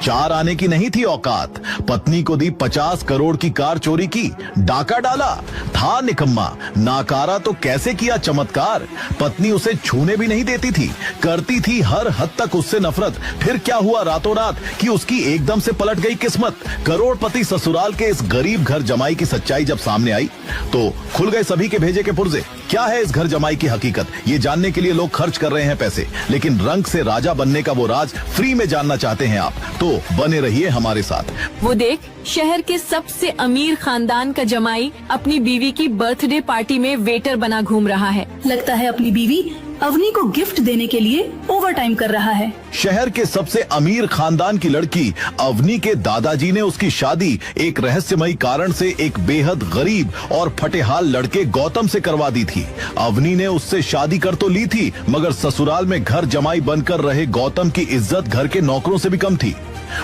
4 आने की नहीं थी औकात। पत्नी को दी 50 करोड़ की कार चोरी की, डाका डाला। था निकम्मा, नाकारा तो कैसे किया चमत्कार। पत्नी उसे छूने भी नहीं देती थी, करती थी हर हद तक उससे नफरत। फिर क्या हुआ रातों रात कि उसकी एकदम से पलट गई किस्मत। करोड़पति ससुराल के इस गरीब घर जमाई की सच्चाई जब सामने आई तो खुल गए सभी के भेजे के पुर्जे। क्या है इस घर जमाई की हकीकत, ये जानने के लिए लोग खर्च कर रहे हैं पैसे, लेकिन रंग से राजा बनने का वो राज फ्री में जानना चाहते हैं आप, तो बने रहिए हमारे साथ। वो देख, शहर के सबसे अमीर खानदान का जमाई अपनी बीवी की बर्थडे पार्टी में वेटर बना घूम रहा है। लगता है अपनी बीवी अवनी को गिफ्ट देने के लिए ओवर टाइम कर रहा है। शहर के सबसे अमीर खानदान की लड़की अवनी के दादाजी ने उसकी शादी एक रहस्यमयी कारण से एक बेहद गरीब और फटेहाल लड़के गौतम से करवा दी थी। अवनी ने उससे शादी कर तो ली थी, मगर ससुराल में घर जमाई बनकर रहे गौतम की इज्जत घर के नौकरों से भी कम थी।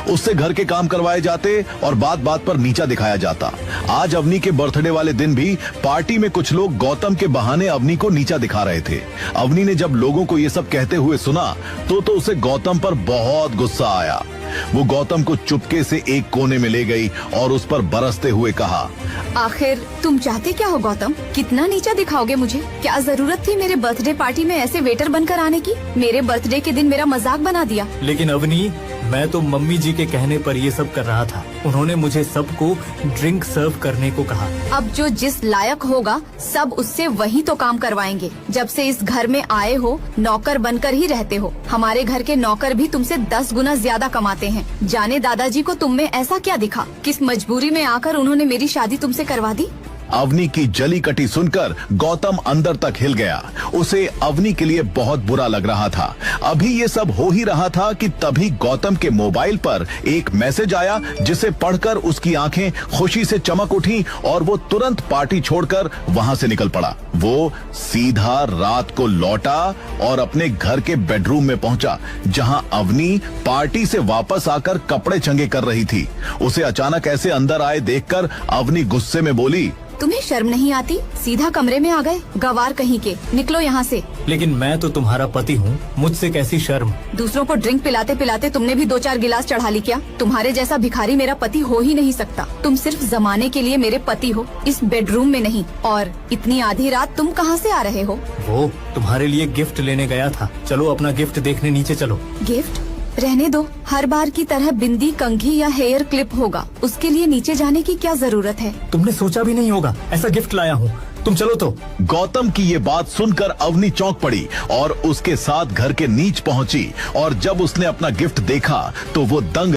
उससे घर के काम करवाए जाते और बात बात पर नीचा दिखाया जाता। आज अवनी के बर्थडे वाले दिन भी पार्टी में कुछ लोग गौतम के बहाने अवनी को नीचा दिखा रहे थे। अवनी ने जब लोगों को ये सब कहते हुए सुना तो उसे गौतम पर बहुत गुस्सा आया। वो गौतम को चुपके से एक कोने में ले गई और उस पर बरसते हुए कहा, आखिर तुम चाहते क्या हो गौतम? कितना नीचा दिखाओगे मुझे? क्या जरूरत थी मेरे बर्थडे पार्टी में ऐसे वेटर बनकर आने की? मेरे बर्थडे के दिन मेरा मजाक बना दिया। लेकिन अवनी, मैं तो मम्मी जी के कहने पर ये सब कर रहा था। उन्होंने मुझे सबको ड्रिंक सर्व करने को कहा। अब जो जिस लायक होगा सब उससे वही तो काम करवाएंगे। जब से इस घर में आए हो नौकर बनकर ही रहते हो। हमारे घर के नौकर भी तुमसे 10 गुना ज्यादा कमाते हैं। जाने दादाजी को तुम में ऐसा क्या दिखा? किस मजबूरी में आकर उन्होंने मेरी शादी तुमसे करवा दी? अवनी की जली कटी सुनकर गौतम अंदर तक हिल गया। उसे अवनी के लिए बहुत बुरा लग रहा था। अभी ये सब हो ही रहा था कि तभी गौतम के मोबाइल पर एक मैसेज आया, जिसे पढ़कर उसकी आंखें खुशी से चमक उठी और वो तुरंत पार्टी छोड़कर वहां से निकल पड़ा। वो सीधा रात को लौटा और अपने घर के बेडरूम में पहुंचा, जहां अवनी पार्टी से वापस आकर कपड़े चंगे कर रही थी। उसे अचानक ऐसे अंदर आए देखकर अवनी गुस्से में बोली, तुम्हें शर्म नहीं आती? सीधा कमरे में आ गए, गवार कहीं के। निकलो यहाँ से। लेकिन मैं तो तुम्हारा पति हूँ, मुझसे कैसी शर्म? दूसरों को ड्रिंक पिलाते पिलाते तुमने भी 2-4 गिलास चढ़ा ली क्या? तुम्हारे जैसा भिखारी मेरा पति हो ही नहीं सकता। तुम सिर्फ जमाने के लिए मेरे पति हो, इस बेडरूम में नहीं। और इतनी आधी रात तुम कहाँ से आ रहे हो? वो तुम्हारे लिए गिफ्ट लेने गया था। चलो अपना गिफ्ट देखने नीचे चलो। गिफ्ट? रहने दो, हर बार की तरह बिंदी, कंघी या हेयर क्लिप होगा। उसके लिए नीचे जाने की क्या जरूरत है? तुमने सोचा भी नहीं होगा ऐसा गिफ्ट लाया हूँ। तुम चलो तो। गौतम की ये बात सुनकर अवनी चौंक पड़ी और उसके साथ घर के नीच पहुंची। और जब उसने अपना गिफ्ट देखा तो वो दंग